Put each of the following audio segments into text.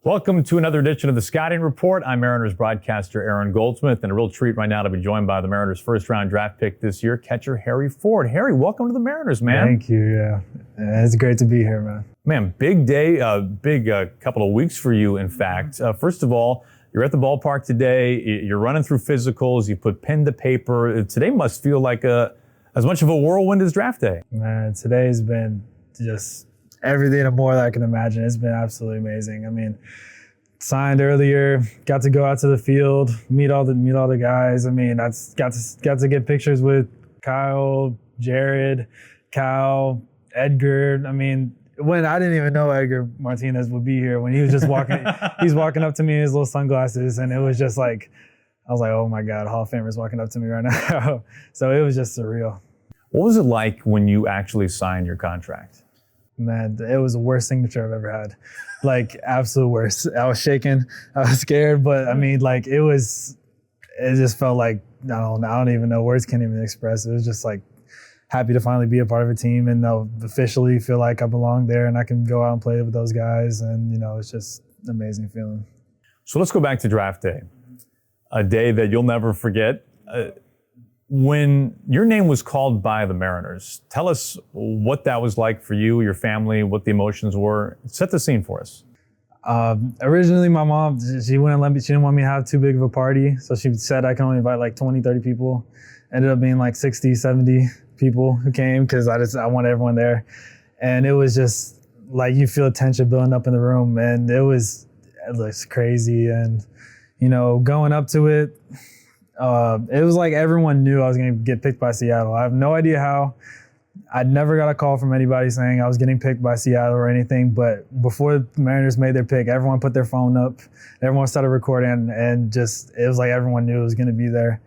Welcome to another edition of the Scouting Report. I'm Mariners broadcaster Aaron Goldsmith, and a real treat right now to be joined by the Mariners' first-round draft pick this year, catcher Harry Ford. Harry, welcome to the Mariners, man. Thank you, yeah. It's great to be here, man. Man, big day, big couple of weeks for you, in fact. First of all, you're at the ballpark today. You're running through physicals. You put pen to paper. Today must feel like as much of a whirlwind as draft day. Man, today's been just everything and more that I can imagine. It's been absolutely amazing. I mean, signed earlier, got to go out to the field, meet all the guys. I mean, I got to get pictures with Kyle, Jared, Cal, Edgar. I mean, when I didn't even know Edgar Martinez would be here, when he was just walking, he's walking up to me in his little sunglasses, and it was just like, I was like, oh my God, Hall of Famer's walking up to me right now. So it was just surreal. What was it like when you actually signed your contract? Man, it was the worst signature I've ever had. Like, absolute worst. I was shaking. I was scared, but I mean, like, it just felt like, I don't even know. Words can't even express. It was just like happy to finally be a part of a team and officially feel like I belong there and I can go out and play with those guys. And, it's just an amazing feeling. So let's go back to draft day, a day that you'll never forget. When your name was called by the Mariners, tell us what that was like for you, your family, what the emotions were. Set the scene for us. Originally, my mom, she didn't want me to have too big of a party. So she said I can only invite like 20, 30 people. Ended up being like 60, 70 people who came because I wanted everyone there. And it was just like, you feel tension building up in the room, and it was crazy. And, going up to it, it was like everyone knew I was going to get picked by Seattle. I have no idea how. I'd never got a call from anybody saying I was getting picked by Seattle or anything, but before the Mariners made their pick, everyone put their phone up, everyone started recording, and it was like everyone knew it was going to be there.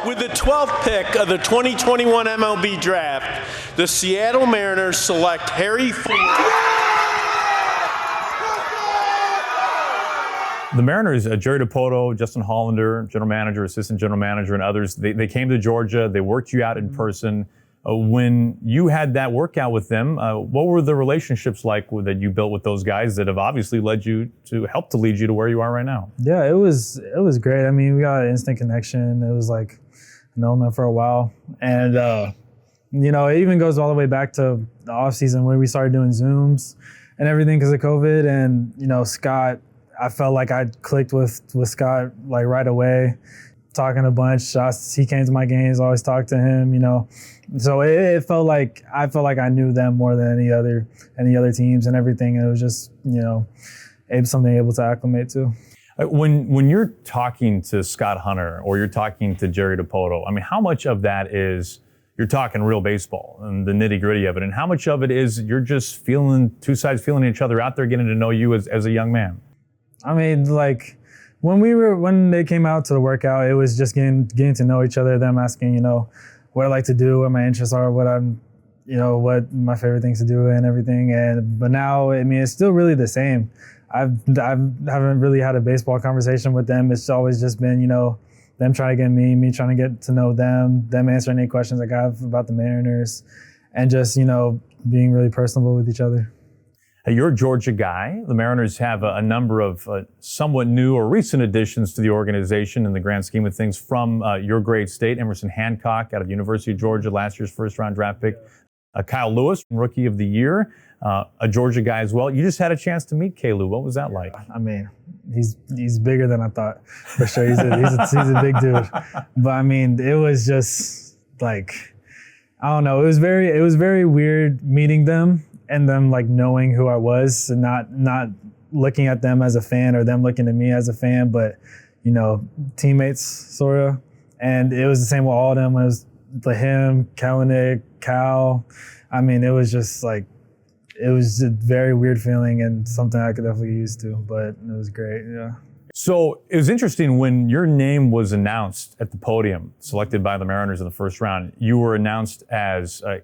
With the 12th pick of the 2021 MLB Draft, the Seattle Mariners select Harry Ford. The Mariners, Jerry Dipoto, Justin Hollander, general manager, assistant general manager, and others, they came to Georgia. They worked you out in person. When you had that workout with them, what were the relationships like that you built with those guys that have obviously lead you to lead you to where you are right now? Yeah, it was great. I mean, we got an instant connection. It was like, I've known them for a while. And, it even goes all the way back to the offseason when we started doing Zooms and everything because of COVID. And, Scott, I felt like I clicked with Scott like right away, talking a bunch. He came to my games, always talked to him, So it felt like I knew them more than any other teams and everything. And it was just, something able to acclimate to. When you're talking to Scott Hunter or you're talking to Jerry Dipoto, I mean, how much of that is you're talking real baseball and the nitty gritty of it, and how much of it is you're just two sides feeling each other out there, getting to know you as a young man? I mean, like when they came out to the workout, it was just getting to know each other, them asking, what I like to do, what my interests are, what what my favorite things to do and everything. But now, I mean, it's still really the same. I haven't really had a baseball conversation with them. It's always just been, them trying to get me trying to get to know them answering any questions I have about the Mariners, and just, being really personable with each other. You're a Georgia guy. The Mariners have a number of somewhat new or recent additions to the organization in the grand scheme of things from your great state. Emerson Hancock out of the University of Georgia, last year's first-round draft pick. Kyle Lewis, Rookie of the Year, a Georgia guy as well. You just had a chance to meet K-Lou. What was that like? I mean, he's bigger than I thought, for sure. He's a big dude. But I mean, it was just like, I don't know. It was very weird meeting them. And them like knowing who I was and not looking at them as a fan or them looking at me as a fan, but teammates sort of. And it was the same with all of them. It was him, Kalanick, Cal. I mean, it was just like, it was a very weird feeling and something I could definitely get used to, but it was great. Yeah. So it was interesting when your name was announced at the podium, selected by the Mariners in the first round. You were announced as a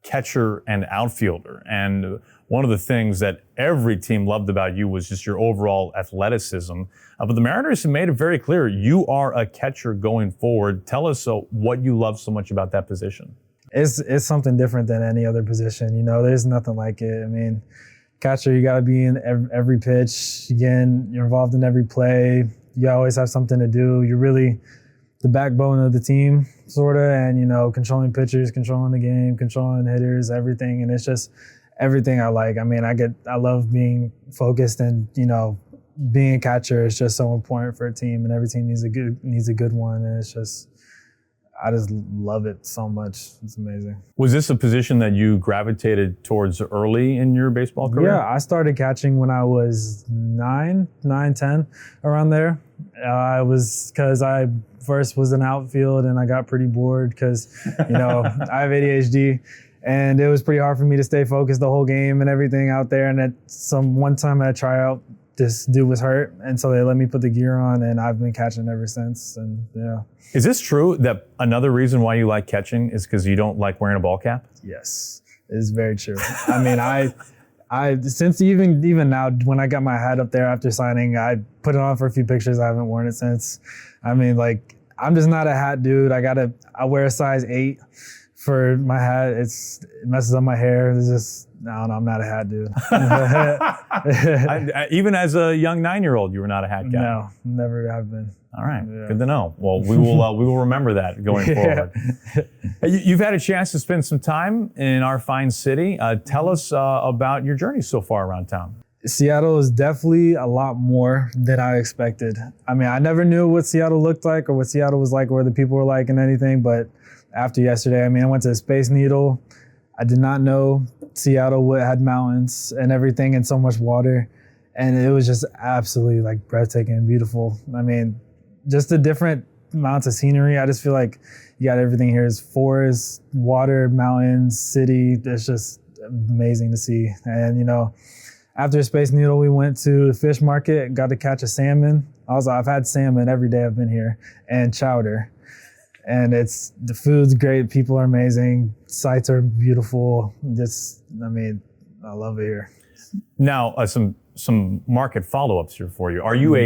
catcher and outfielder. And one of the things that every team loved about you was just your overall athleticism. But the Mariners have made it very clear you are a catcher going forward. Tell us what you love so much about that position. It's something different than any other position. You know, there's nothing like it. I mean, catcher, you got to be in every pitch. Again, you're involved in every play. You always have something to do. You're really the backbone of the team, sort of, and, you know, controlling pitchers, controlling the game, controlling hitters, everything. And it's just everything I like. I mean, I love being focused, and, you know, being a catcher is just so important for a team, and every team needs a good one. And it's just, I just love it so much. It's amazing. Was this a position that you gravitated towards early in your baseball career? Yeah, I started catching when I was 9, 10, around there. Because I first was in outfield, and I got pretty bored because, you know, I have ADHD, and it was pretty hard for me to stay focused the whole game and everything out there. And at one time at a tryout, this dude was hurt, and so they let me put the gear on, and I've been catching ever since. And yeah. Is this true that another reason why you like catching is because you don't like wearing a ball cap? Yes, it is very true. I mean, I since even now, when I got my hat up there after signing, I put it on for a few pictures. I haven't worn it since. I mean, like, I'm just not a hat dude. I wear a size 8 for my hat. It messes up my hair. It's just, I don't know, I'm not a hat dude. Even as a young 9-year-old, you were not a hat guy. No, never have been. All right, good to know. Well, we will remember that going forward. You've had a chance to spend some time in our fine city. Tell us about your journey so far around town. Seattle is definitely a lot more than I expected. I mean, I never knew what Seattle looked like or what Seattle was like, or the people were like and anything, but after yesterday, I mean, I went to Space Needle. I did not know Seattle had mountains and everything and so much water. And it was just absolutely like breathtaking and beautiful. I mean, just the different amounts of scenery. I just feel like you got everything here. Is forest, water, mountains, city. It's just amazing to see. And, you know, after Space Needle, we went to the fish market, got to catch a salmon. I've had salmon every day I've been here, and chowder. And the food's great. People are amazing. Sights are beautiful. I love it here. Now, some market follow-ups here for you. Are you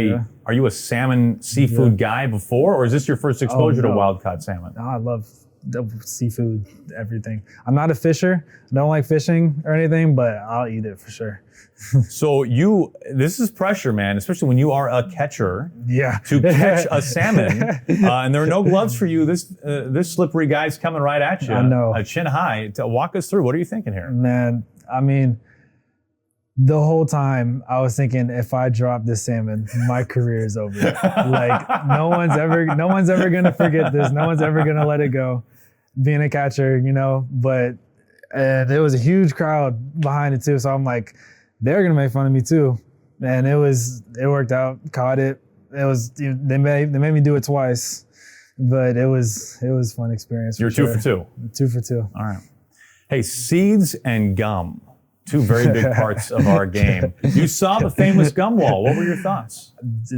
a salmon seafood guy before, or is this your first exposure to wild-caught salmon? No, I love the seafood, everything. I'm not a fisher. I don't like fishing or anything, but I'll eat it for sure. So this is pressure, man, especially when you are a catcher. Yeah. To catch a salmon, and there are no gloves for you. This slippery guy's coming right at you. I know. Chin high. Walk us through. What are you thinking here? Man, I mean, the whole time I was thinking, if I drop this salmon, my career is over. Like, no one's ever gonna forget this. No one's ever gonna let it go. Being a catcher, you know, and there was a huge crowd behind it too. So I'm like, they're gonna make fun of me too. And it worked out. Caught it. They made me do it twice, but it was a fun experience. You're sure. 2 for 2. 2 for 2. All right. Hey, seeds and gum. 2 very big parts of our game. You saw the famous gum wall. What were your thoughts?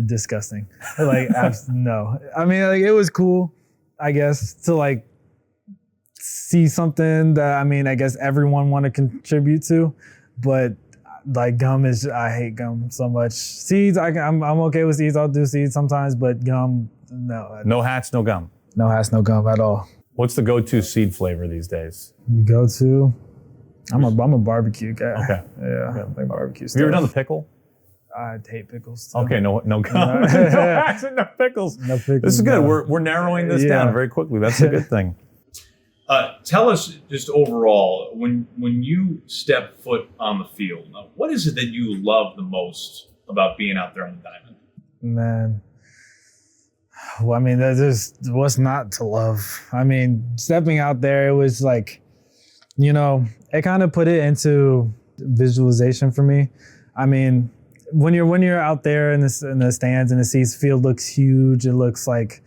Disgusting. Like, no. I mean, like, it was cool, I guess, to like see something that, I mean, I guess everyone want to contribute to, but like gum I hate gum so much. Seeds, I'm okay with seeds. I'll do seeds sometimes, but gum, no. No hats, no gum. No hats, no gum at all. What's the go-to seed flavor these days? Go-to? I'm a barbecue guy. Okay. Yeah, okay. Like barbecue stuff. Have you ever done the pickle? I hate pickles. Too. Okay, no gum. No hats and no pickles. No pickles. This is good. We're narrowing this down very quickly. That's a good thing. Tell us just overall, when you step foot on the field, what is it that you love the most about being out there on the diamond? Man, well, I mean, there's what's not to love. I mean, stepping out there, it was like, you know, it kind of put it into visualization for me. I mean, when you're out there in the stands and the seats, field looks huge. It looks like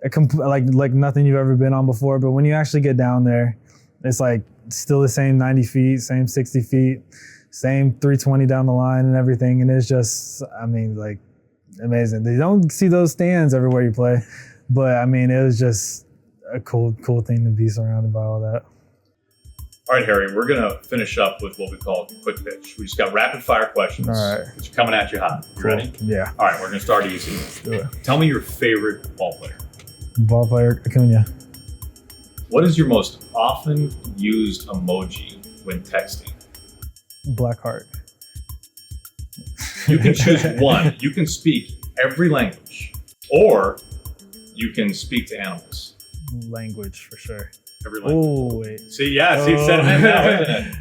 like nothing you've ever been on before. But when you actually get down there, it's like still the same 90 feet, same 60 feet, same 320 down the line and everything. And it's just, I mean, like, amazing. They don't see those stands everywhere you play, but I mean, it was just a cool thing to be surrounded by all that. All right, Harry, we're going to finish up with what we call a quick pitch. We just got rapid fire questions. All right. It's coming at you hot. You ready? Yeah. All right, we're going to start easy. Let's do it. Tell me your favorite ball player. Ball player, Acuna. What is your most often used emoji when texting? Black heart. You can choose one. You can speak every language, or you can speak to animals. Language for sure. Every language. Oh wait. See, yeah, see, it's sentiment now, isn't it?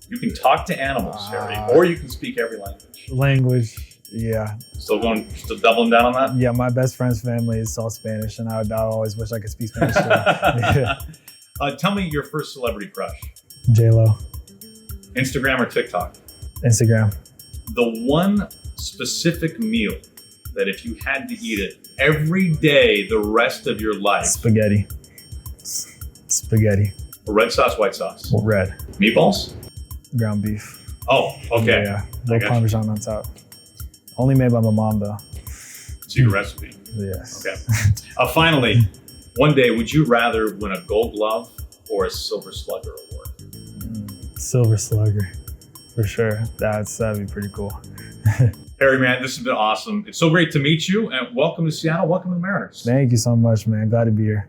You can talk to animals, Harry, or you can speak every language. Language. Yeah. Still doubling down on that? Yeah, my best friend's family is all Spanish, and I always wish I could speak Spanish too. Yeah. Tell me your first celebrity crush. J-Lo. Instagram or TikTok? Instagram. The one specific meal that if you had to eat it every day the rest of your life. Spaghetti. Spaghetti. Red sauce, white sauce? Red. Meatballs? Ground beef. Oh, okay. Yeah. Little Parmesan on top. Only made by my mom though. Secret recipe. Yes. Okay. Finally, one day, would you rather win a Gold Glove or a Silver Slugger award? Silver Slugger, for sure. That'd be pretty cool. Harry, man, this has been awesome. It's so great to meet you, and welcome to Seattle. Welcome to the Mariners. Thank you so much, man. Glad to be here.